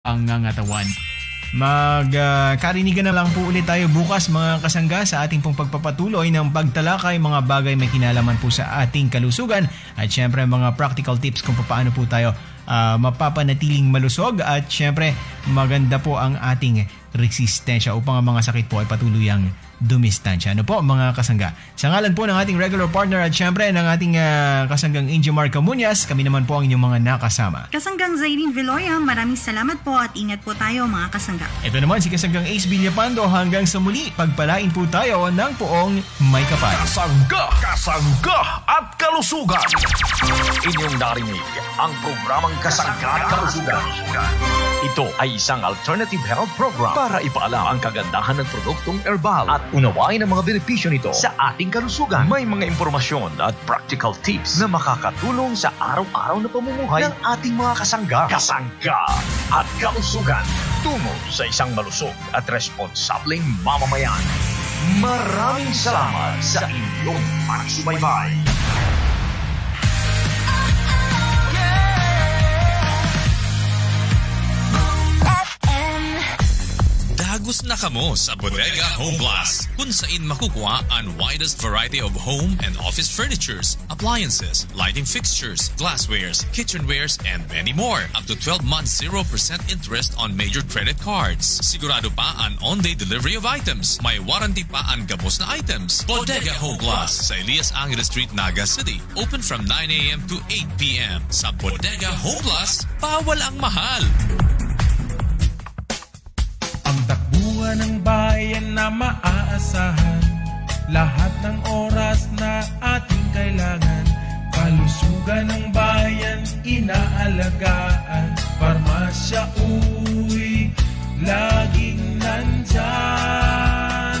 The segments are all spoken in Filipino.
pangangatawan. Karinigan na lang po ulit tayo bukas mga kasangga sa ating pong pagpapatuloy ng pagtalakay mga bagay may kinalaman po sa ating kalusugan at syempre mga practical tips kung paano po tayo mapapanatiling malusog at syempre maganda po ang ating resistensya upang ang mga sakit po ay patuluyang dumistansya. Ano po mga kasangga? Sa ngalan po ng ating regular partner at syempre ng ating kasanggang Ingemar Camuñas, kami naman po ang inyong mga nakasama. Kasanggang Zairine Villoya, maraming salamat po at ingat po tayo mga kasangga. Ito naman si kasanggang Ace Villapando, hanggang sa muli, pagpalain po tayo ng poong may kapal. Kasangga at kalusugan. Inyong narinig ang programang Kasangga at Kalusugan. Ito ay isang alternative health program para ipaalam ang kagandahan ng produktong herbal at unawain ang mga benepisyo nito sa ating kalusugan. May mga impormasyon at practical tips na makakatulong sa araw-araw na pamumuhay ng ating mga kasangga. Kasangga at kalusugan. Tungo sa isang malusog at responsableng mamamayan. Maraming salamat sa inyong pagsubaybay. Dagos na kamo sa Bodega Home Plus, kung saan makukuha ang widest variety of home and office furnitures, appliances, lighting fixtures, glasswares, kitchenwares, and many more. Up to 12 months 0% interest on major credit cards. Sigurado pa ang on-day delivery of items. May warranty pa ang gabos na items. Bodega Home Plus sa Elias Angeles Street, Naga City. Open from 9 a.m. to 8 p.m. Sa Bodega Home Plus, bawal ang mahal. Ang takbuhan ng bayan na maaasahan, lahat ng oras na ating kailangan, kalusugan ng bayan inaalagaan. Parmasya Uy, laging nandyan.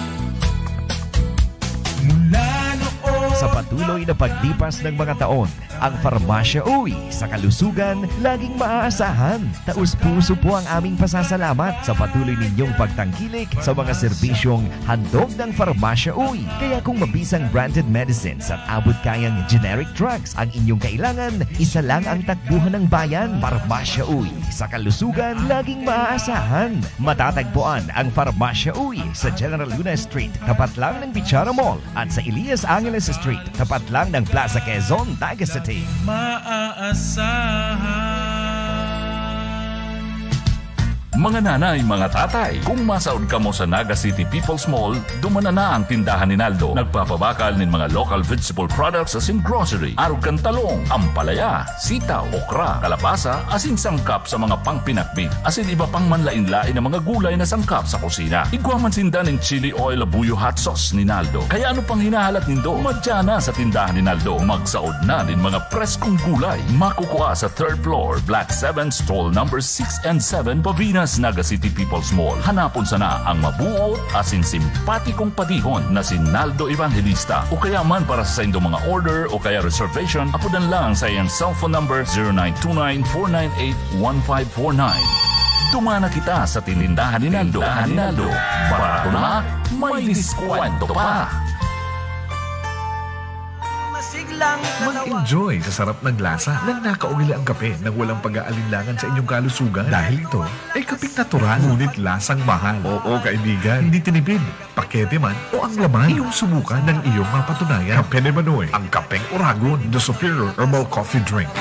Mula noon sa patuloy na paglipas ng mga taon, ang Parmasya Uy sa kalusugan laging maaasahan. Taus-puso po ang aming pasasalamat sa patuloy ninyong pagtangkilik sa mga serbisyong handog ng Parmasya Uy. Kaya kung mabisang branded medicines at abot kayang generic drugs ang inyong kailangan, isa lang ang takbuhan ng bayan. Parmasya Uy sa kalusugan laging maaasahan. Matatagpuan ang Parmasya Uy sa General Luna Street, tapat lang ng Bichara Mall, at sa Elias Angeles Street, tapat lang ng Plaza Quezon, Naga City. Maaasahan. Mga nanay, mga tatay, kung masaod ka mo sa Naga City People's Mall, dumana na ang tindahan ni Naldo. Nagpapabakal ng mga local vegetable products as in grocery. Arog kang talong, ampalaya, sitaw, okra, kalabasa, asin sangkap sa mga pangpinakbit. Asin iba pang manlain-lain ng mga gulay na sangkap sa kusina. Igwaman sinda ng chili oil labuyo hot sauce ni Naldo. Kaya ano pang hinahalat nindo? Madya na sa tindahan ni Naldo. Magsaod na din mga preskong gulay. Makukuha sa 3rd floor, Black 7, stall number 6 and 7, Pavinas, Naga City People's Mall. Hanapon sana ang mabuot asin simpatikong padihon na si Naldo Evangelista. O kaya man para sa indong mga order o kaya reservation, apudan lang sa iyang cellphone number 0929-498-1549. Dumana kita sa tinindahan ni Naldo. Barato na, may diskwento pa. Mag-enjoy sa sarap ng lasa ng nakaugili ang kape nang walang pag-aalinlangan sa inyong kalusugan. Dahil ito ay kapeng natural, ngunit lasang mahal. Oo kaibigan, hindi tinipid, pakete man o ang laman. Iyong subukan ng iyong mapatunayan. Kape ni Manoy, ang kapeng Oragon, the superior herbal coffee drink.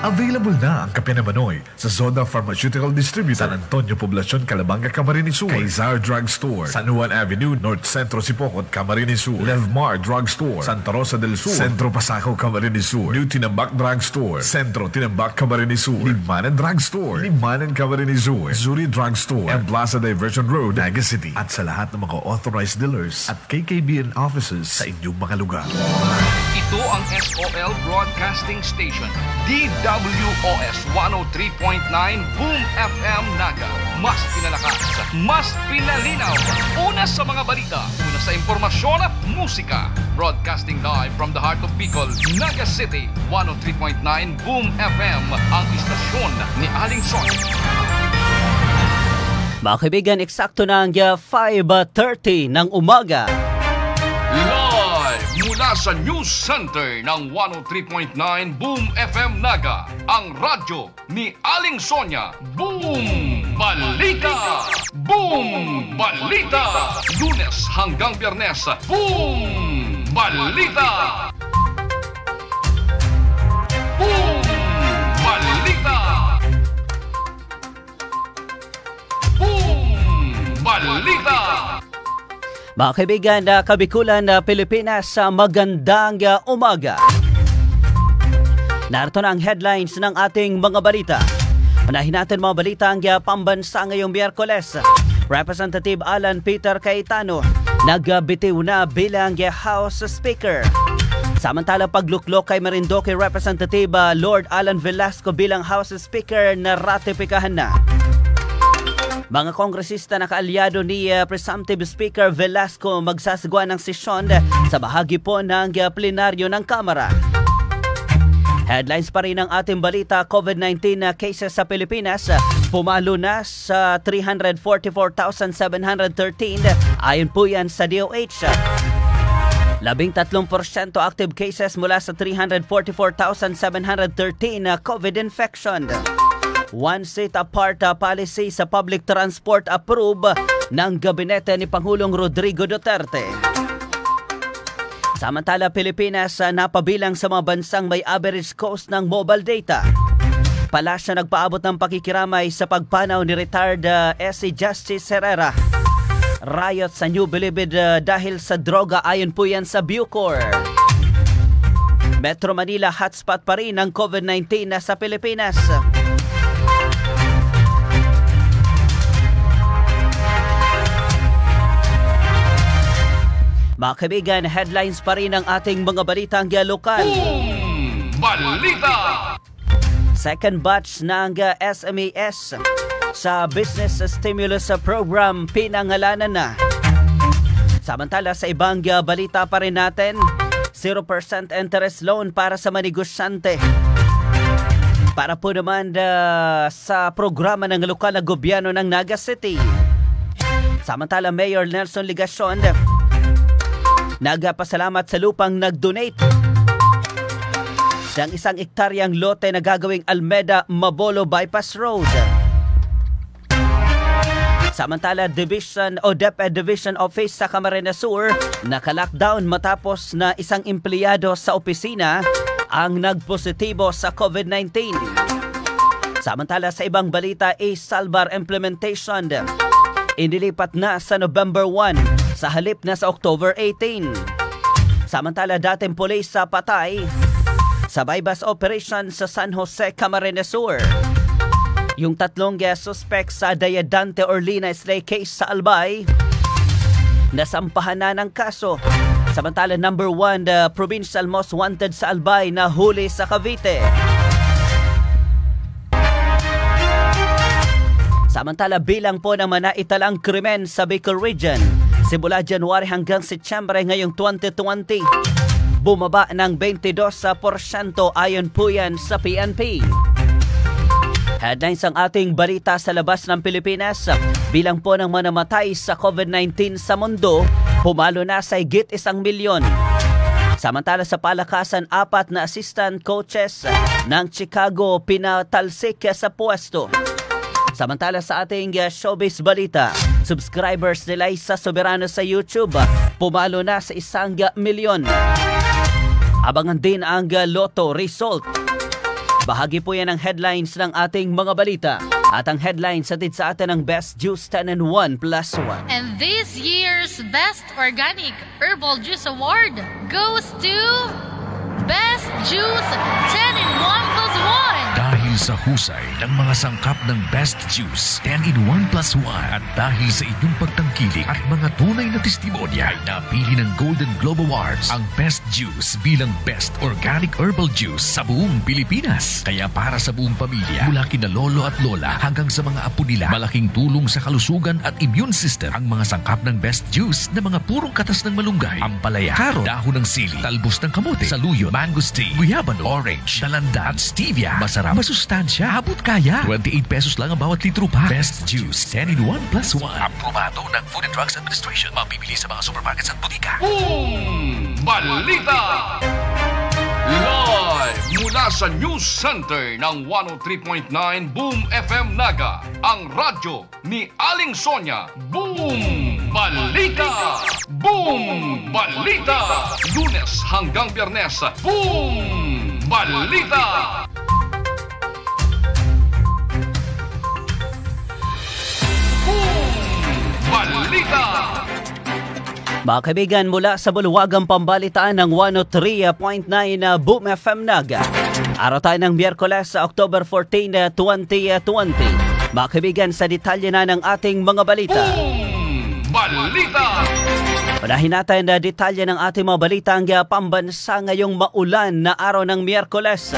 Available na ang Kape ni Manoy sa Zoda Pharmaceutical Distributor, San Antonio Poblacion, Calabanga, Camarines Sur, Kaysar Drug Store, San Juan Avenue, North Centro Sipocot, Camarines Sur, Levmar Drug Store, Santa Rosa del Sur, Centro Pasaco, Camarines Sur, New Tinambak Drug Store, Centro Tinambak, Camarines Sur, Limanan Drug Store, Limanan, Camarines Sur, Zuri Drug Store, and Plaza Diversion Road, Naga City. At sa lahat ng mga authorized dealers at KKBN offices sa inyong mga lugar. Ito ang SOL Broadcasting Station, DWOS 103.9 Boom FM Naga. Mas pinalakas, mas pinalinaw. Una sa mga balita, una sa impormasyon at musika. Broadcasting live from the heart of Bicol, Naga City, 103.9 Boom FM, ang istasyon ni Aling Son. Mga kaibigan, eksakto na ang 5:30 ng umaga. Live Mula sa News Center ng 103.9 Boom FM Naga, ang radyo ni Aling Sonia. Boom Balita! Boom Balita! Lunes hanggang Biyernes, Boom Balita! Boom Balita! Boom Balita! Mga kaibigan, Kabikulan, Pilipinas, magandang umaga. Narito na ang headlines ng ating mga balita. Unahin natin mga balita ang pambansa ngayong Miyerkules. Representative Alan Peter Cayetano nagbitiw na bilang House Speaker. Samantala pagluklok kay Marinduque Representative Lord Alan Velasco bilang House Speaker na ratipikahan na. Mga kongresista na kaalyado ni Presumptive Speaker Velasco magsasagawa ng sesyon sa bahagi po ng plenaryo ng Kamara. Headlines pa rin ang ating balita, COVID-19 cases sa Pilipinas pumalo na sa 344,713 ayon po yan sa DOH. 13% active cases mula sa 344,713 COVID infection. One seat apart policy sa public transport approve ng gabinete ni Pangulong Rodrigo Duterte. Samantala, Pilipinas napabilang sa mga bansang may average cost ng mobile data. Palasya nagpaabot ng pakikiramay sa pagpanaw ni retired SC Justice Herrera. Riot sa New Bilibid dahil sa droga ayon po yan sa Bucor. Metro Manila hotspot pa rin ng COVID-19 sa Pilipinas. Mga kaibigan, headlines pa rin ang ating mga balitang lokal. Boom Balita! Second batch ng SMES sa Business Stimulus Program pinangalanan na. Samantala sa ibang balita pa rin natin, 0% interest loan para sa manegosyante. Para po naman sa programa ng lokal na gobyerno ng Naga City. Samantala, Mayor Nelson Ligacion nagpasalamat sa lupang nag-donate ng 1 hektaryang lote na gagawing Almeda Mabolo Bypass Road. Samantala, DepEd Division Office sa Camarines Sur naka-lockdown matapos na isang empleyado sa opisina ang nagpositibo sa COVID-19. Samantala sa ibang balita, Salbar implementation inilipat na sa November 1 sa halip na sa October 18. Samantala dating pulis sa patay sa bypass operation sa San Jose, Camarines Sur. Yung tatlong suspect sa Dayadante Orlina Slay case sa Albay nasampahan na ng kaso. Samantala number 1 the provincial most wanted sa Albay na huli sa Cavite. Samantala bilang po naman na italang krimen sa Bicol Region simula January hanggang Setyembre ngayong 2020 bumaba ng 22% ayon po yan sa PNP. Headlines ang ating balita sa labas ng Pilipinas. Bilang po ng manamatay sa COVID-19 sa mundo pumalo na sa higit 1 milyon. Samantala sa palakasan, 4 na assistant coaches ng Chicago pinatalsik sa pwesto. Samantala sa ating showbiz balita, subscribers ni Liza Soberano sa YouTube pumalo na sa 1 milyon. Abangan din ang Lotto result. Bahagi po yan ang headlines ng ating mga balita. At ang headlines atid sa atin ng Best Juice 10 in 1 plus 1. And this year's Best Organic Herbal Juice Award goes to Best Juice 10 in 1 plus 1. Dahil sa husay ng mga sangkap ng Best Juice 10 in 1 plus 1 at dahil sa inyong pagtangkilik at mga tunay na testimonya ay napili ng Golden Globe Awards ang Best Juice bilang Best Organic Herbal Juice sa buong Pilipinas. Kaya para sa buong pamilya, mula kina lolo at lola hanggang sa mga apo nila, malaking tulong sa kalusugan at immune system ang mga sangkap ng Best Juice na mga purong katas ng malunggay, ampalaya, karo, dahon ng sili, talbos ng kamote, saluyot, mangosteen, guyabano, orange, dalanda at stevia. Masarap, masustansya masustansya. Abot kaya. 28 pesos lang ang bawat litro pa. Best Juice 10-in-1+1. Aprobado ng Food and Drugs Administration. Mabibili sa mga supermarkets at butika. Balita! Live mula sa News Center ng 103.9 Boom FM Naga, ang radyo ni Aling Sonia. Boom Balita! Boom Balita! Lunes hanggang Biyernes, Boom Balita! Boom Balita! Mga kaibigan, mula sa buluwagang pambalitaan ng 103.9 Boom FM Naga. Araw tayo ng Miyerkules sa October 14, 2020. Mga kaibigan, sa detalye na ng ating mga balita. Balita! Unahin natin na detalye ng ating mga balita ang pambansa ngayong maulan na araw ng Miyerkules.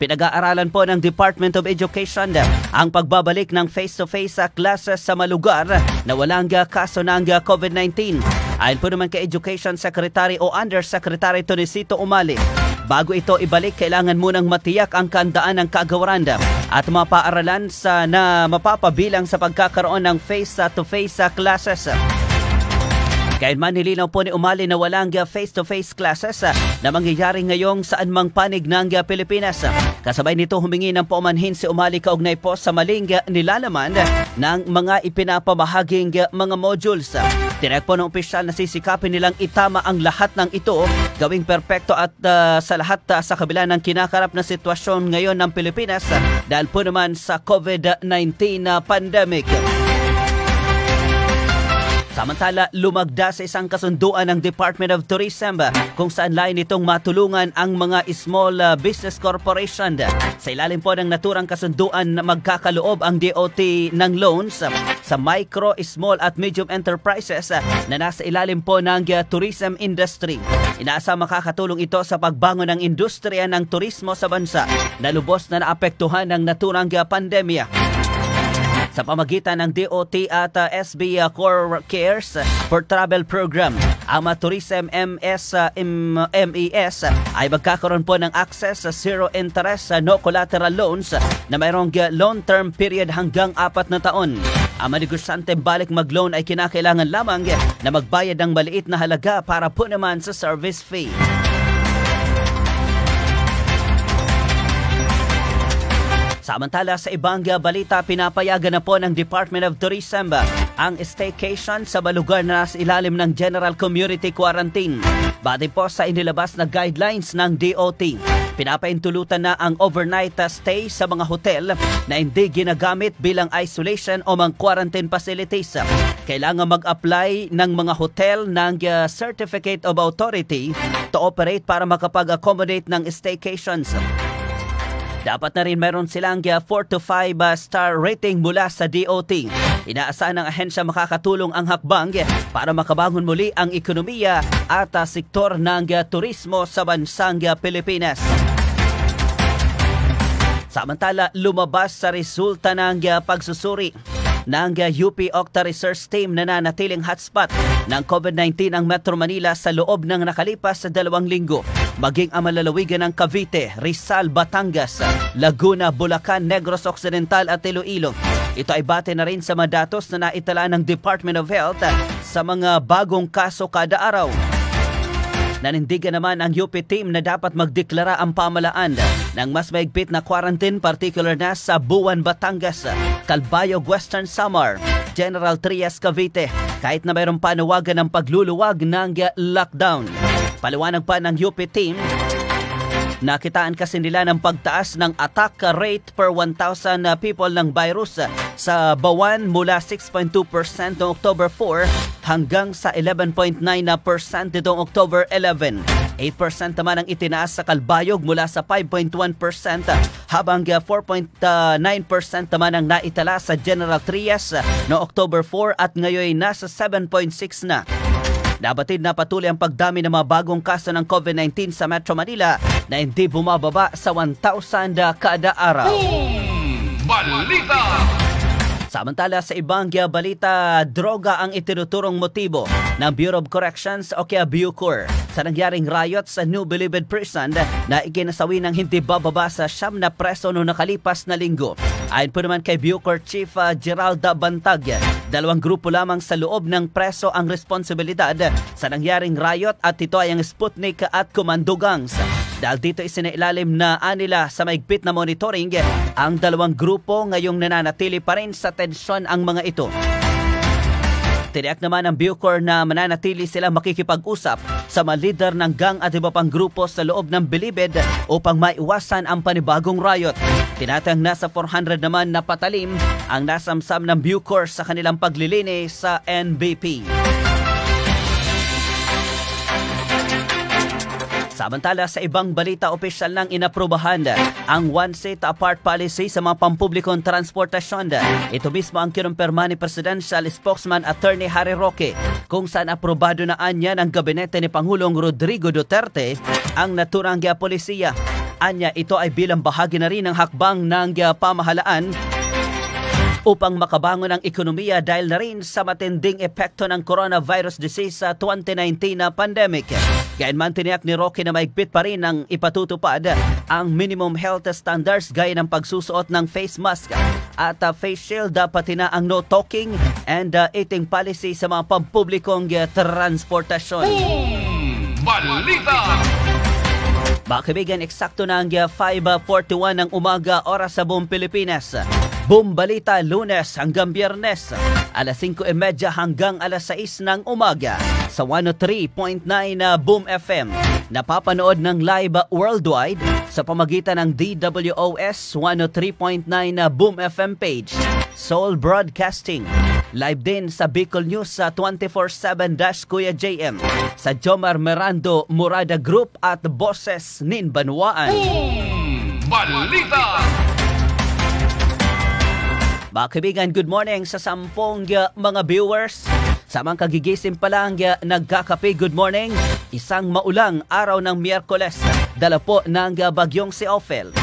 Pinag-aaralan po ng Department of Education ang pagbabalik ng face-to-face classes sa mga lugar na walang kaso ng COVID-19. Ayon po naman kay Education Secretary o Undersecretary Tonisito Umali, bago ito ibalik, kailangan munang matiyak ang kahandaan ng kagawaran at mga paaralan na mapapabilang sa pagkakaroon ng face-to-face classes. Kailanman nilinaw po ni Umali na walang face-to-face classes na mangyayari ngayong saan mang panig ng Pilipinas. Kasabay nito humingi ng paumanhin si Umali kaugnay po sa maling nilalaman ng mga ipinapamahaging mga modules. Tiyak po ng opisyal na sisikapin nilang itama ang lahat ng ito, gawing perpekto at sa lahat sa kabila ng kinakarap na sitwasyon ngayon ng Pilipinas dahil po naman sa COVID-19 pandemic. Samantala, lumagda sa isang kasunduan ng Department of Tourism kung saan lain itong matulungan ang mga small business corporation. Sa ilalim po ng naturang kasunduan na magkakaloob ang DOT ng loans sa micro, small at medium enterprises na nasa ilalim po ng tourism industry. Inaasa makakatulong ito sa pagbangon ng industriya ng turismo sa bansa na lubos na naapektuhan ng naturang pandemya. Sa pamagitan ng DOT at SB Core Cares for Travel Program, ang Tourism MES ay magkakaroon po ng access sa zero interest no collateral loans na mayroong long-term period hanggang 4 na taon. Ang manegosyante balik mag-loan ay kinakailangan lamang na magbayad ng maliit na halaga para po naman sa service fee. Samantala, sa ibang balita, pinapayagan na po ng Department of Tourism ang staycation sa balugar na nasa ilalim ng General Community Quarantine. Bati po sa inilabas na guidelines ng DOT, pinapaintulutan na ang overnight stay sa mga hotel na hindi ginagamit bilang isolation o mga quarantine facilities. Kailangan mag-apply ng mga hotel ng Certificate of Authority to operate para makapag-accommodate ng staycations. Dapat na rin mayroon silang 4 to 5 star rating mula sa DOT. Inaasahan ng ahensya makakatulong ang hakbang para makabangon muli ang ekonomiya at sektor ng turismo sa bansang Pilipinas. Samantala, lumabas sa resulta ng pagsusuri ng UP Octa Research Team na nanatiling hotspot ng COVID-19 ang Metro Manila sa loob ng nakalipas sa 2 linggo. Maging ang malalawigan ng Cavite, Rizal, Batangas, Laguna, Bulacan, Negros Occidental at Iloilo. Ito ay bate na rin sa mga datos na naitala ng Department of Health sa mga bagong kaso kada araw. Nanindigan naman ang UP team na dapat magdeklara ang pamalaan ng mas maigpit na quarantine, particular na sa Buwan, Batangas, Calbayog, Western Samar, General Trias, Cavite, kahit na mayroong panawagan ng pagluluwag ng lockdown. Paliwanag pa ng UP team, nakitaan kasi nila ng pagtaas ng attack rate per 1,000 people ng virus sa Bawan mula 6.2% noong October 4 hanggang sa 11.9% nitong October 11. 8% naman ang itinaas sa Calbayog mula sa 5.1% habang 4.9% naman ang naitala sa General Trias noong October 4 at ngayon nasa 7.6% na. Nabatid na patuloy ang pagdami ng mga bagong kaso ng COVID-19 sa Metro Manila na hindi bumababa sa 1,000 kada araw. Balita! Samantala, sa ibang balita, droga ang itinuturong motibo ng Bureau of Corrections o kaya Bucor sa nangyaring riot sa New Bilibid Prison na ikinasawi ng hindi bababa sa 9 na preso noong nakalipas na linggo. Ayon po naman kay Bucor Chief Geralda Bantag, 2 grupo lamang sa loob ng preso ang responsibilidad sa nangyaring riot at ito ay ang Sputnik at Commando Gangs. Dahil dito isinailalim na anila sa maigpit na monitoring, ang 2 grupo ngayong nananatili pa rin sa tensyon ang mga ito. Tiniyak naman ng Bucor na mananatili sila makikipag-usap sa mga leader ng gang at iba pang grupo sa loob ng Bilibid upang maiwasan ang panibagong riot. Tinatayang nasa 400 naman na patalim ang nasamsam ng Bucor sa kanilang paglilinis sa NBP. Samantala sa ibang balita, opisyal nang inaprubahan ang one seat apart policy sa mga pampublikong transportasyon. Ito mismo ang kinumpirma ni Presidential Spokesman Attorney Harry Roque, kung saan aprobado na anya ng gabinete ni Pangulong Rodrigo Duterte ang naturang polisiya. Anya ito ay bilang bahagi na rin ng hakbang ng pamahalaan upang makabangon ang ekonomiya dahil na rin sa matinding epekto ng coronavirus disease sa 2019 na pandemic. Gayunman tiniyak ni Roque na maigpit pa rin ang ipatutupad ang minimum health standards gaya ng pagsusuot ng face mask at face shield, pati na ang no talking and eating policy sa mga pampublikong transportasyon. Balita! Mga kaibigan, eksakto na ang 5:41 ng umaga oras sa buong Pilipinas. Boom Balita, Lunes hanggang Biyernes, alas 5:30 hanggang alas 6 ng umaga sa 103.9 Boom FM. Napapanood ng live worldwide sa pamagitan ng DWOS 103.9 Boom FM page. Seoul Broadcasting. Live din sa Bicol News sa 24/7 Kuya JM, sa Jomar Merando Murada Group at Boses Nin Banwaan. Balita! Mga kaibigan, good morning sa 10 mga viewers. Sa mga kagigising pa lang nagkakape, good morning. Isang maulang araw ng Miyerkules, dala po ng bagyong si Ophel.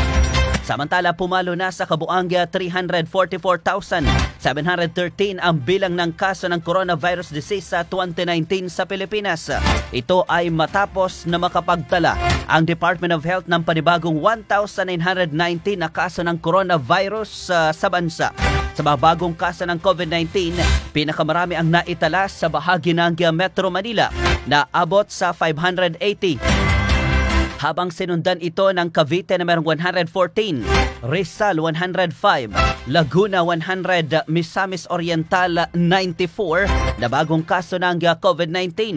Samantala, pumalo na sa kabuang 344,713 ang bilang ng kaso ng coronavirus disease sa 2019 sa Pilipinas. Ito ay matapos na makapagtala ang Department of Health ng panibagong 1,919 na kaso ng coronavirus sa bansa. Sa mga bagong kaso ng COVID-19, pinakamarami ang naitala sa bahagi ng Metro Manila na abot sa 580. Habang sinundan ito ng Cavite na mayroong 114, Rizal 105, Laguna 100, Misamis Oriental 94 na bagong kaso ng COVID-19.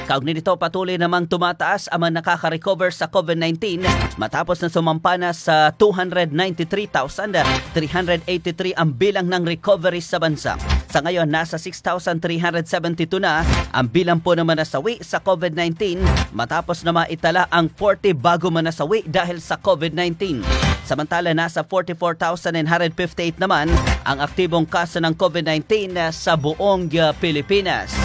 Kaugnay nito, patuloy namang tumataas ang mga nakaka-recover sa COVID-19 matapos na sumampa na sa 293,383 ang bilang ng recovery sa bansa. Sa ngayon, nasa 6,372 na ang bilang po na manasawi sa COVID-19 matapos na maitala ang 40 bago manasawi dahil sa COVID-19. Samantala, nasa 44,958 naman ang aktibong kaso ng COVID-19 sa buong Pilipinas.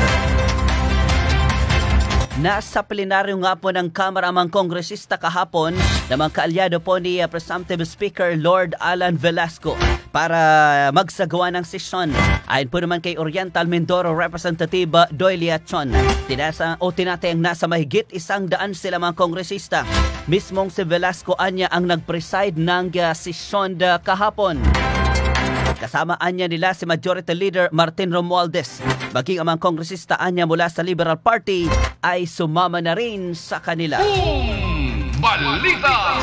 Nasa plenaryo nga po ng Kamara ang kongresista kahapon na mga kaalyado po ni Presumptive Speaker Lord Alan Velasco para magsagawa ng sesyon. Ayon po naman kay Oriental Mindoro Representative Doyle Achon, tinatayang nasa mahigit 100 sila mga kongresista. Mismong si Velasco anya ang nag-preside ng sesyon kahapon. Kasama anya nila si Majority Leader Martin Romualdez. Maging ang mga kongresista anya mula sa Liberal Party ay sumama na rin sa kanila. Balita!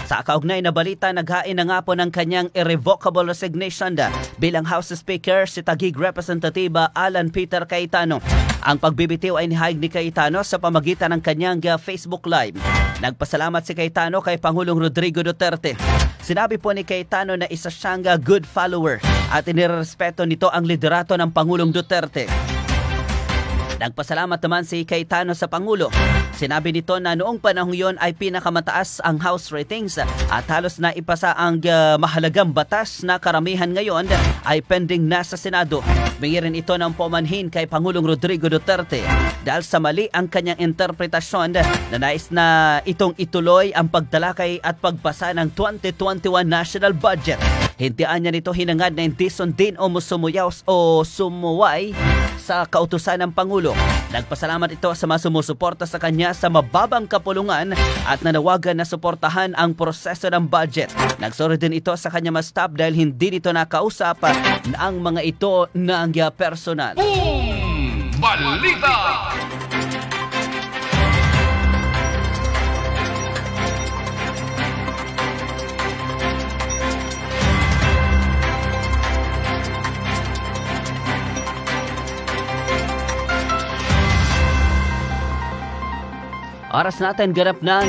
Sa kaugnay na balita, naghain na nga po ng kanyang irrevocable resignation bilang House Speaker si Taguig Representative Alan Peter Cayetano. Ang pagbibitiw ay nihayag ni Cayetano sa pamagitan ng kanyang Facebook Live. Nagpasalamat si Cayetano kay Pangulong Rodrigo Duterte. Sinabi po ni Cayetano na isa siyang good follower at inirespeto nito ang liderato ng Pangulong Duterte. Nagpasalamat naman si Cayetano sa Pangulo. Sinabi nito na noong panahong yon ay pinakamataas ang House ratings at halos na ipasa ang mahalagang batas na karamihan ngayon ay pending na sa Senado. Bingi rin ito ng pumanhin kay Pangulong Rodrigo Duterte dahil sa mali ang kanyang interpretasyon na nais na itong ituloy ang pagtalakay at pagpasa ng 2021 national budget. Hintian niya nito hinangad na hindi sundin o musumuyaw o sumuway sa kautusan ng Pangulo. Nagpasalamat ito sa mga sumusuporta sa kanya sa mababang kapulungan at nanawagan na suportahan ang proseso ng budget. Nagsuri din ito sa kanya ma-stop dahil hindi nito nakausap ang mga ito ng personal. Boom! Balita! Oras natin ganap ng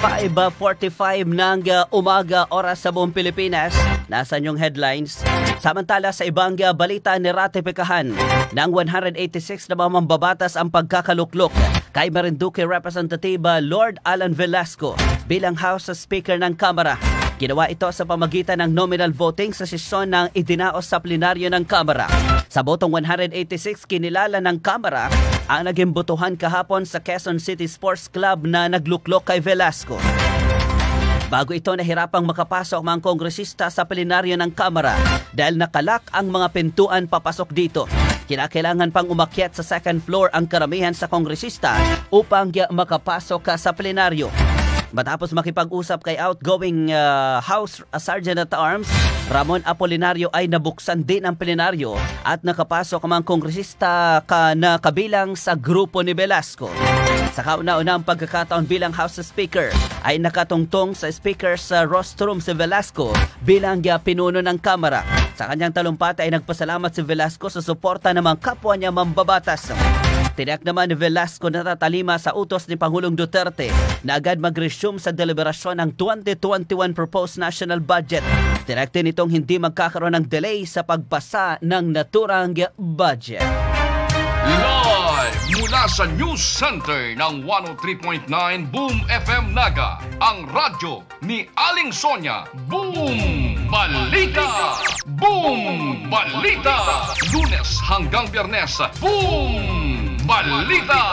5:45 ng umaga oras sa buong Pilipinas. Nasaan yung headlines? Samantala sa ibang balita, niratipikahan ng 186 na mga mambabatas ang pagkakaluklok kay Marinduque Representative Lord Alan Velasco bilang House Speaker ng Kamara. Ginawa ito sa pamagitan ng nominal voting sa sesyon ng idinaos sa plenaryo ng Kamara. Sa botong 186, kinilala ng Kamara ang naging botohan kahapon sa Quezon City Sports Club na nagluklok kay Velasco. Bago ito, nahirapang makapasok mga kongresista sa plenaryo ng Kamara dahil nakalak ang mga pintuan papasok dito. Kinakailangan pang umakyat sa second floor ang karamihan sa kongresista upang makapasok sa plenaryo. Matapos makipag-usap kay outgoing House Sergeant-at-Arms Ramon Apolinario ay nabuksan din ang plenaryo at nakapasok ang mga kongresista na kabilang sa grupo ni Velasco. Sa kauna-unang pagkakataon bilang House Speaker ay nakatungtong sa Speaker's rostrum si Velasco bilang pinuno ng Kamara. Sa kanyang talumpati ay nagpasalamat si Velasco sa suporta ng mga kapwa niya mambabatas. Tiniyak naman ni Velasco na tatalima sa utos ni Pangulong Duterte na agad mag-resume sa deliberasyon ng 2021 proposed national budget. Tiniyak din itong hindi magkakaroon ng delay sa pagpasa ng naturang budget. Live mula sa News Center ng 103.9 Boom FM Naga, ang radyo ni Aling Sonia. Boom Balita! Boom Balita! Lunes hanggang Biyernes, Boom Balita!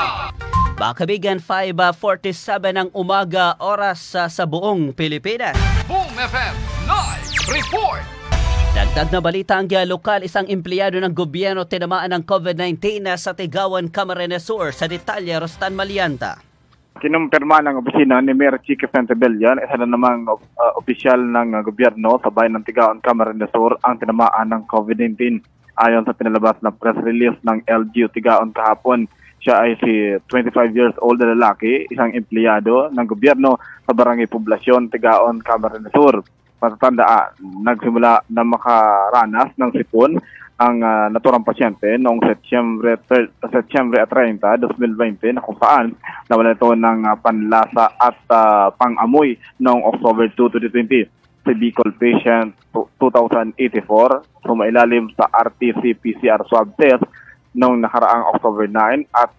Mga kaibigan, 5:47 ng umaga oras sa buong Pilipinas. Boom FM Live Report! Dagdag na balita ang lokal, isang empleyado ng gobyerno tinamaan ng COVID-19 sa Tigawan, Camarines Sur. Sa detalye, Rostan Malianta. Kinumpirma ng opisina ni Mayor Chique Fentebellan, isa na namang opisyal ng gobyerno sa bayan ng Tigawan, Camarines Sur, ang tinamaan ng COVID-19. Ayon sa pinalabas na press release ng LGU Tigaon kahapon, siya ay si 25 years old na lalaki, isang empleyado ng gobyerno sa Barangay Poblasyon, Tigaon, Camarines Sur. Matatandaan, nagsimula na makaranas ng sipon ang naturang pasyente noong Setyembre 30, 2020 na kung saan nawala ito ng panlasa at pang-amoy noong October 2, 2020. Si Bicol patient 2084, sumailalim sa RT-PCR swab test noong nakaraang October 9 at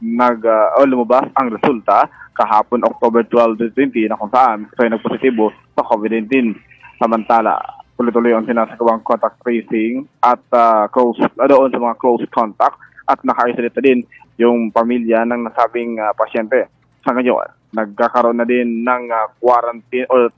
lumabas ang resulta kahapon October 12, 2020 na kung saan ito ay nagpositibo sa COVID-19. Samantala, tuloy-tuloy ang sinasagawang contact tracing at doon sa mga close contact at naka-isolate din yung pamilya ng nasabing pasyente. Sa ngayon, nagkakaroon na din ng quarantine or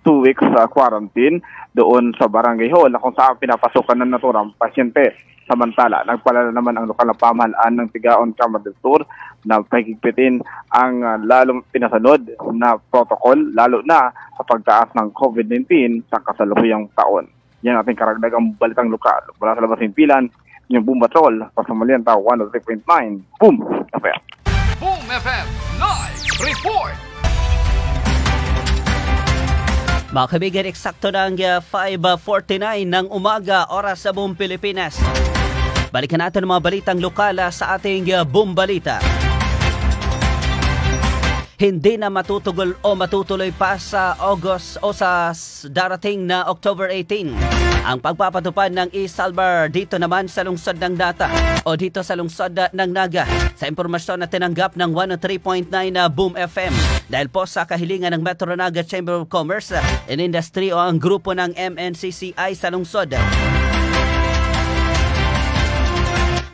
2 weeks quarantine doon sa Barangay Hall na kung saan pinapasokan ng naturang pasyente. Samantala, nagpalala naman ang lokal na pamahalaan ng Tigaon, Camarines Sur na pagigpitin ang lalong pinasunod na protocol, lalo na sa pagtaas ng COVID-19 sa kasalukuyang taon. Yan ating karagdagang balitang lokal. Wala sa labas ng pilan, yung Boom Patrol, Pasamalianta 103.9, Boom FM. Boom FM Live Report! Mga kaibigan, eksakto ng 5:49 ng umaga oras sa buong Pilipinas. Balikan natin ang mga balitang lokal sa ating Boom Balita. Hindi na matutugol o matutuloy pa sa August o sa darating na October 18 ang pagpapatupad ng e-Salbar dito naman sa lungsod ng Data o dito sa lungsod ng Naga. Sa impormasyon na tinanggap ng 103.9 na Boom FM dahil po sa kahilingan ng Metro Naga Chamber of Commerce and Industry o ang grupo ng MNCCI sa lungsod.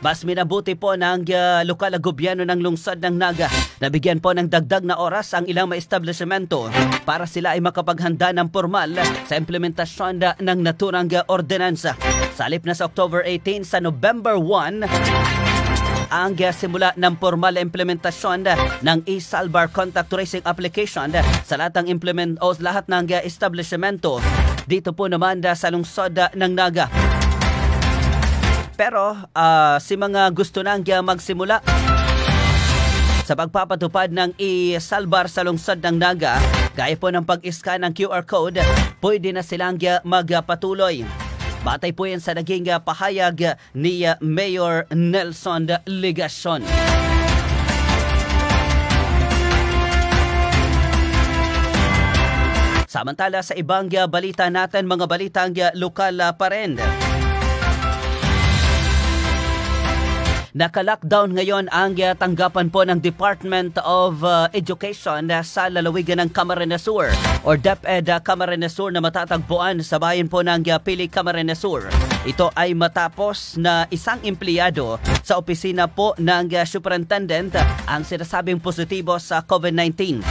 Mas minabuti po ng lokal na gobyerno ng lungsod ng Naga na bigyan po ng dagdag na oras ang ilang mga establishmento para sila ay makapaghanda ng formal sa implementasyon ng naturang ordinansa. Sa halip na sa October 18 sa November 1, ang simula ng formal na implementasyon ng e-Salbar contact tracing application sa lahat ng lahat ng establishmento dito po naman sa lungsod ng Naga. Pero si mga gusto nang magsimula sa pagpapatupad ng e-Salbar sa lungsod ng Naga, gaya po ng pag-scan ng QR code, pwede na silang magpatuloy. Batay po yan sa naging pahayag ni Mayor Nelson Ligacion. Samantala sa ibang balita natin, mga balitang lokal pa rin. Naka-lockdown ngayon ang tanggapan po ng Department of Education sa lalawigan ng Camarines Sur or DepEd Camarines Sur na matatagpuan sa bayan po ng Pili, Camarines Sur. Ito ay matapos na isang empleyado sa opisina po ng Superintendent ang sinasabing positibo sa COVID-19.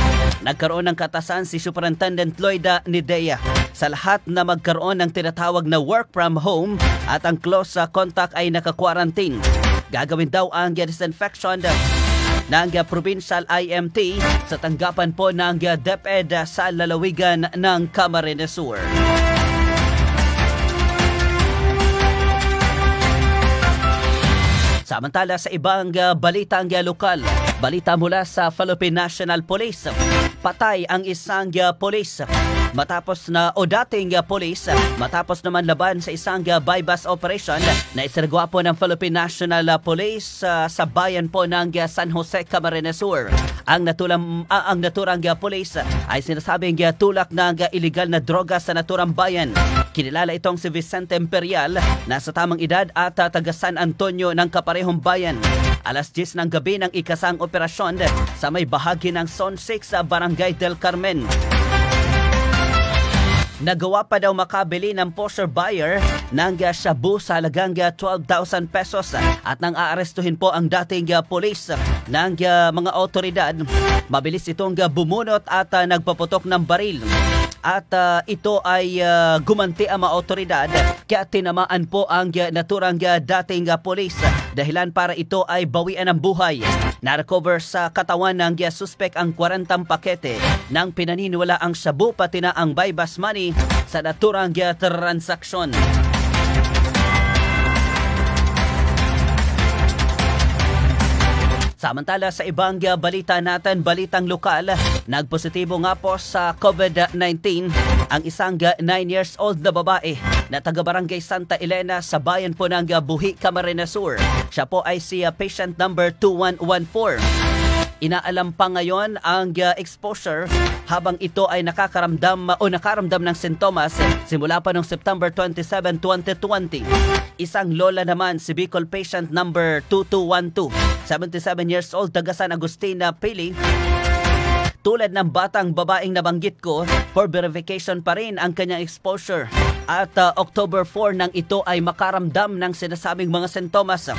Nagkaroon ng katasan si Superintendent Lloyda Nidea sa lahat na magkaroon ng tinatawag na work from home at ang close contact ay naka-quarantine. Gagawin daw ang disinfection ng provincial IMT sa tanggapan po ng DepEd sa lalawigan ng Camarines Sur. Samantala sa ibang balitang lokal, balita mula sa Philippine National Police. Patay ang isang police matapos na dating police matapos naman laban sa isang bypass operation na isinagawa po ng Philippine National Police sa bayan po ng San Jose, Camarines Sur. Ang naturang police ay sinasabing tulak ng illegal na droga sa naturang bayan. Kinilala itong si Vicente Imperial, nasa tamang edad at taga San Antonio ng kaparehong bayan. Alas 10 ng gabi ng ikasang operasyon sa may bahagi ng Zone 6 sa Barangay del Carmen. Nagawa pa daw makabili ng poster buyer ng shabu sa halagang 12,000 pesos at nang aarestuhin po ang dating police ng mga otoridad. Mabilis itong bumunot at nagpaputok ng baril. At ito ay gumanti ang mga otoridad kaya tinamaan po ang naturang dating police dahilan para ito ay bawian ng buhay. Na-recover sa katawan ng suspect ang 40 pakete ng pinaniniwala ang shabu pati na ang bypass money sa naturang transaksyon. Samantala sa ibang balita natin, balitang lokal, nagpositibo nga po sa COVID-19 ang isang 9 years old na babae na taga-barangay Santa Elena sa bayan po ng Buhi, Camarines Sur. Siya po ay si patient number 2114. Inaalam pa ngayon ang exposure habang ito ay nakaramdam ng sintomas simula pa noong September 27, 2020. Isang lola naman si Bicol patient number 2212, 77 years old, taga San Agustin, Pili. Tulad ng batang babaeng nabanggit ko, for verification pa rin ang kanyang exposure. At October 4 nang ito ay makaramdam ng sinasabing mga sintomas.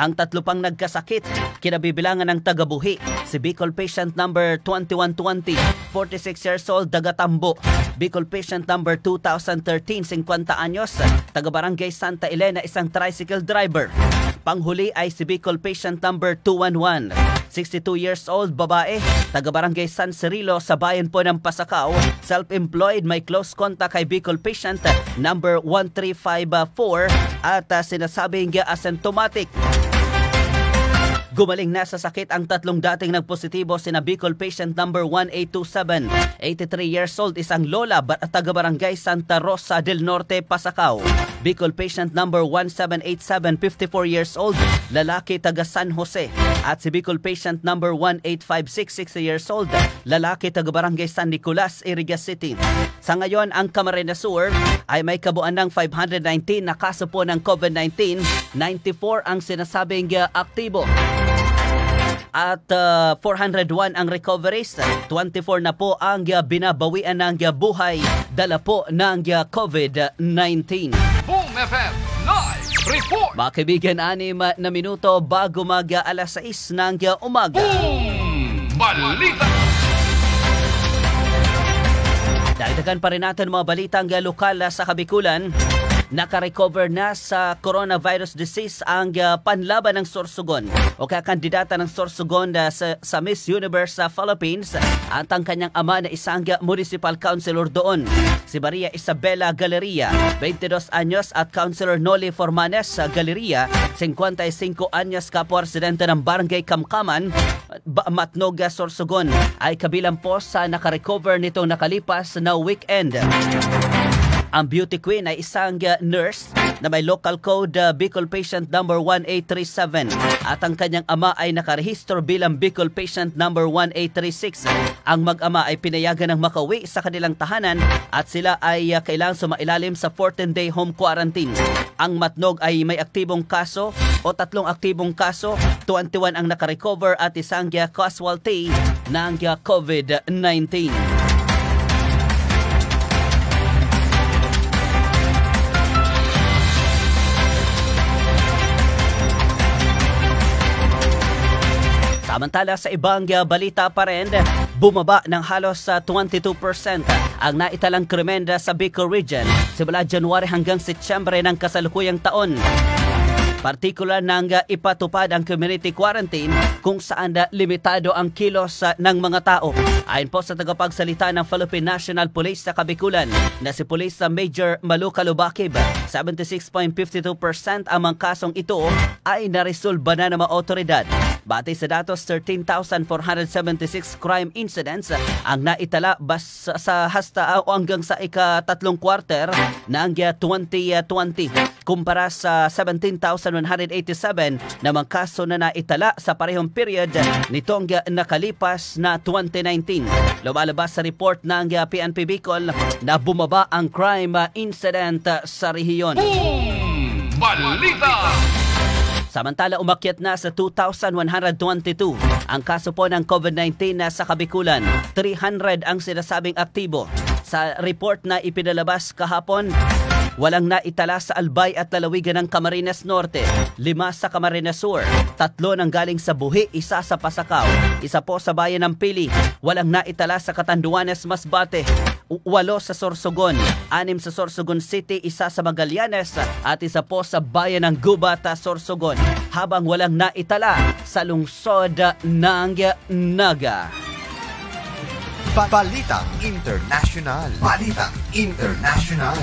Ang tatlo pang nagkasakit, kinabibilangan ng taga-Buhi, si Bicol patient number 2120, 46 years old, taga-Tambo. Bicol patient number 2013, 50 anyos, taga-barangay Santa Elena, isang tricycle driver. Panghuli ay si Bicol patient number 211, 62 years old, babae, taga-barangay San Cirilo sa bayan po ng Pasakaw, self-employed, may close contact kay Bicol patient number 1354 at sinasabing asymptomatic. Gumaling na sa sakit ang tatlong dating nagpositibo sina Bicol patient number 1827, 83 years old, isang lola, taga-barangay Santa Rosa del Norte, Pasakaw. Bicol patient number 1787, 54 years old, lalaki, taga San Jose. At si Bicol patient number 1856, 60 years old, lalaki, taga-barangay San Nicolas, Iriga City. Sa ngayon, ang Camarines Sur ay may kabuuan ng 519 na kaso po ng COVID-19, 94 ang sinasabing aktibo. At 401 ang recoveries, 24 na po ang binabawian ng buhay dala po ng COVID-19. Boom FM Live! Report! Mga kaibigan, 6 na minuto bago mag-alas 6 ng umaga. Balita! Dagdagan pa rin natin mga balitang lokal sa Kabikulan. Nakarecover na sa coronavirus disease ang panlaban ng Sorsogon o kandidata ng Sorsogon sa Miss Universe sa Philippines at ang kanyang ama na isang municipal councilor doon. Si Maria Isabela Galeria, 22 anyos at Councilor Noli Formanes Galeria, 55 anyos, kapwa-residente ng Barangay Kamkaman, Matnog, Sorsogon, ay kabilang po sa nakarecover nitong nakalipas na weekend. Ang beauty queen ay isang nurse na may local code Bicol patient number 1837 at ang kanyang ama ay nakarehistro bilang Bicol patient number 1836. Ang mag-ama ay pinayagan ng makauwi sa kanilang tahanan at sila ay kailangang sumailalim sa 14-day home quarantine. Ang Matnog ay may aktibong kaso o 3 aktibong kaso, 21 ang nakarecover at isang casualty ng COVID-19. Samantala sa ibang balita pa rin, bumaba ng halos 22% ang naitalang krimen sa Bicol Region simula January hanggang Setyembre ng kasalukuyang taon. Partikular nang ipatupad ang community quarantine kung saan limitado ang kilos ng mga tao. Ayon po sa tagapagsalita ng Philippine National Police sa Kabikulan na si Police Major Malu Calubakib, 76.52% ang mga kasong ito ay naresolba na ng mga otoridad. Batay sa datos, 13,476 crime incidents ang naitala sa hasta o hanggang sa ika-3 quarter ng 2020 kumpara sa 17,187 na mga kaso na naitala sa parehong period nitong nakalipas na 2019. Lumalabas sa report ng PNP Bicol na bumaba ang crime incident sa rehiyon. Balita! Samantala, umakyat na sa 2,122 ang kaso po ng COVID-19 na sa Kabikulan. 300 ang sinasabing aktibo. Sa report na ipinalabas kahapon, walang naitala sa Albay at lalawigan ng Camarines Norte, 5 sa Camarines Sur, 3 nang galing sa Buhi, 1 sa Pasakaw, 1 po sa bayan ng Pili, walang naitala sa Catanduanes, Masbate, 8 sa Sorsogon, 6 sa Sorsogon City, 1 sa Magallanes at 1 po sa bayan ng Gubat, Sorsogon, habang walang naitala sa lungsod ng Naga. Balitang International. Balitang International.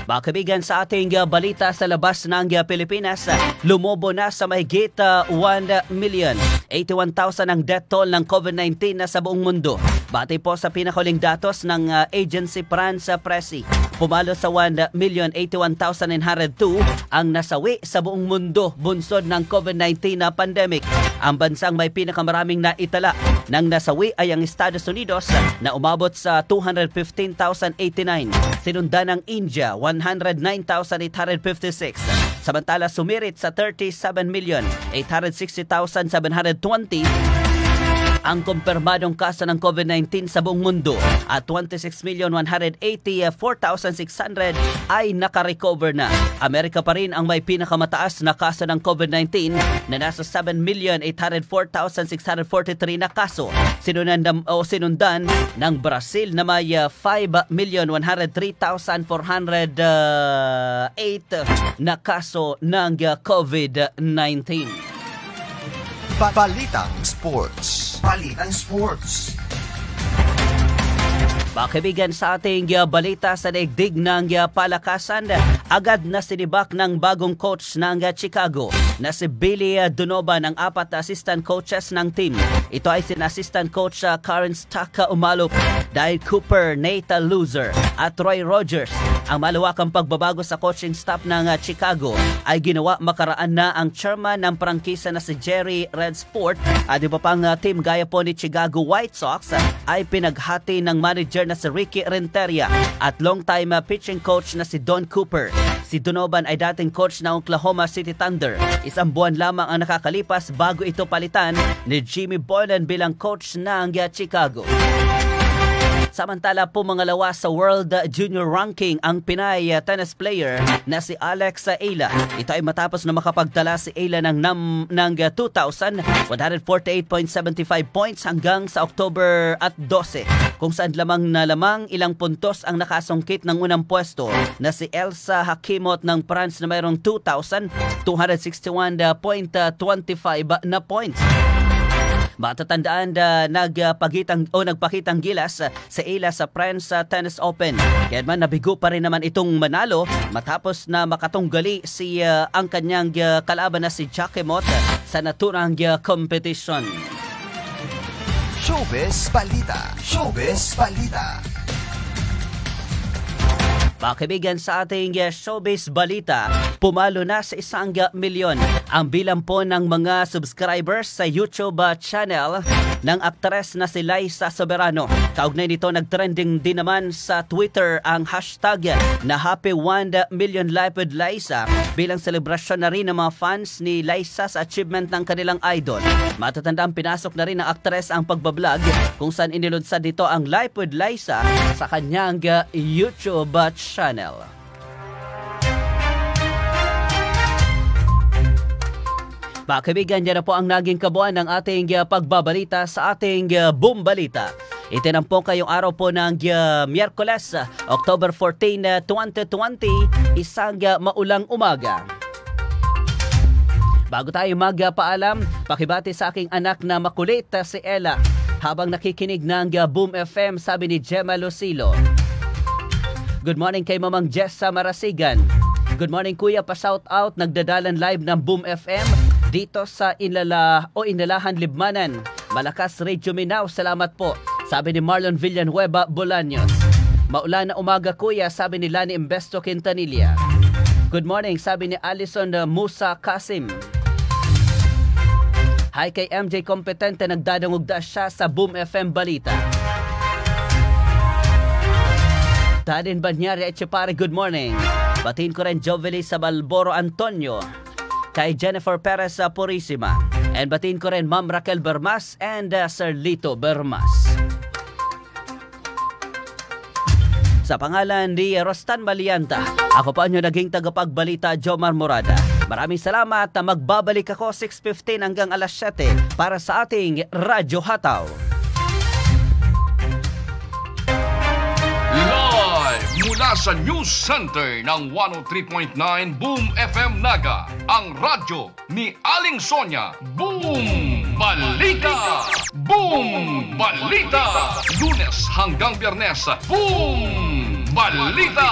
Mga kaibigan, sa ating balita sa labas ng Pilipinas, lumobo na sa mahigit 1,081,000 ang death toll ng COVID-19 na sa buong mundo. Batay po sa pinakahuling datos ng agency France Presi, pumalo sa 1,081,902 ang nasawi sa buong mundo bunsod ng COVID-19 na pandemic. Ang bansang may pinakamaraming naitala ng nasawi ay ang Estados Unidos na umabot sa 215,089. Sinundan ng India, 109,856. Samantala sumirit sa 37,860,720 ang kumpirmadong kaso ng COVID-19 sa buong mundo at 26,184,600 ay nakarecover na. Amerika pa rin ang may pinakamataas na kaso ng COVID-19 na nasa 7,804,643 na kaso. Sinundan ng Brazil na may 5,103,408 na kaso ng COVID-19. Balitang Sports. Balitang Sports. Mga kaibigan, sa ating balita sa daigdig ng palakasan, agad na sinibak ng bagong coach ng Chicago na si Billy Donovan ang 4 assistant coaches ng team. Ito ay sina assistant coach Karen Staka Umalop, Dale Cooper, Nate Loser at Roy Rogers. Ang malawakang pagbabago sa coaching staff ng Chicago ay ginawa makaraan na ang chairman ng prangkisa na si Jerry Redsport at iba pang team gaya po ni Chicago White Sox ay pinaghati ng manager na si Ricky Renteria at long-time pitching coach na si Don Cooper. Si Donovan ay dating coach ng Oklahoma City Thunder. 1 buwan lamang ang nakakalipas bago ito palitan ni Jimmy Boylan bilang coach ng Chicago. Samantala po mangalawa sa World Junior Ranking ang Pinay tennis player na si Alex Ayla. Ito ay matapos na makapagtala si Ayla ng 2,148.75 points hanggang sa October at 12, kung saan lamang ilang puntos ang nakasungkit ng unang pwesto na si Elsa Hakimot ng France na mayroong 2,261.25 na points. Matatandaan na nagpakitang gilas sa Ayla sa France Tennis Open. Kaya man nabigo pa rin naman itong manalo matapos na makatunggali ang kanyang kalaban na si Hakimot sa naturang competition. Showbiz Balita. Showbiz Balita. Mga kaibigan, sa ating showbiz balita, pumalo na sa 1 milyon ang bilang po ng mga subscribers sa YouTube channel ng aktres na si Liza Soberano. Kaugnay nito, nagtrending din naman sa Twitter ang hashtag na Happy 1 Million Life with Liza bilang selebrasyon na rin ng mga fans ni Liza sa achievement ng kanilang idol. Matatandaan, pinasok na rin ng aktres ang pagbablog kung saan inilunsad dito ang Life with Liza sa kanyang YouTube channel. Mga kaibigan, yan na po ang naging kabuuan ng ating pagbabalita sa ating Boom Balita. Itinampong kayong araw po ng Miyerkules, October 14, 2020, isang maulang umaga. Bago tayo magpaalam, pakibati sa aking anak na makulit si Ella habang nakikinig ng Boom FM, sabi ni Gemma Lucilo. Good morning kay Mamang Jessa Marasigan. Good morning Kuya, pa-shout out, nagdadalan live ng Boom FM dito sa Inalahan, Libmanan. Malakas Radio Minao, salamat po, sabi ni Marlon Villanueva Bolaños. Maulan na umaga Kuya, sabi ni Lani Imbesto Quintanilla. Good morning, sabi ni Alison Musa Kasim. Hi kay MJ Kompetente, nagdadangugda siya sa Boom FM Balita. Tadin Banyari Echepare, good morning. Batiin ko rin Joveli sa Balboro Antonio, kay Jennifer Perez Purisima. And batiin ko rin Ma'am Raquel Bermas and Sir Lito Bermas. Sa pangalan ni Rostan Malianta, ako pa nyo naging tagapagbalita, Jomar Morada. Maraming salamat. Magbabalik ako 6:15 hanggang alas 7 para sa ating Radyo Hataw. Mula sa News Center ng 103.9 Boom FM Naga, ang radyo ni Aling Sonia. Boom Balita! Boom Balita! Lunes hanggang Biyernes, Boom Balita!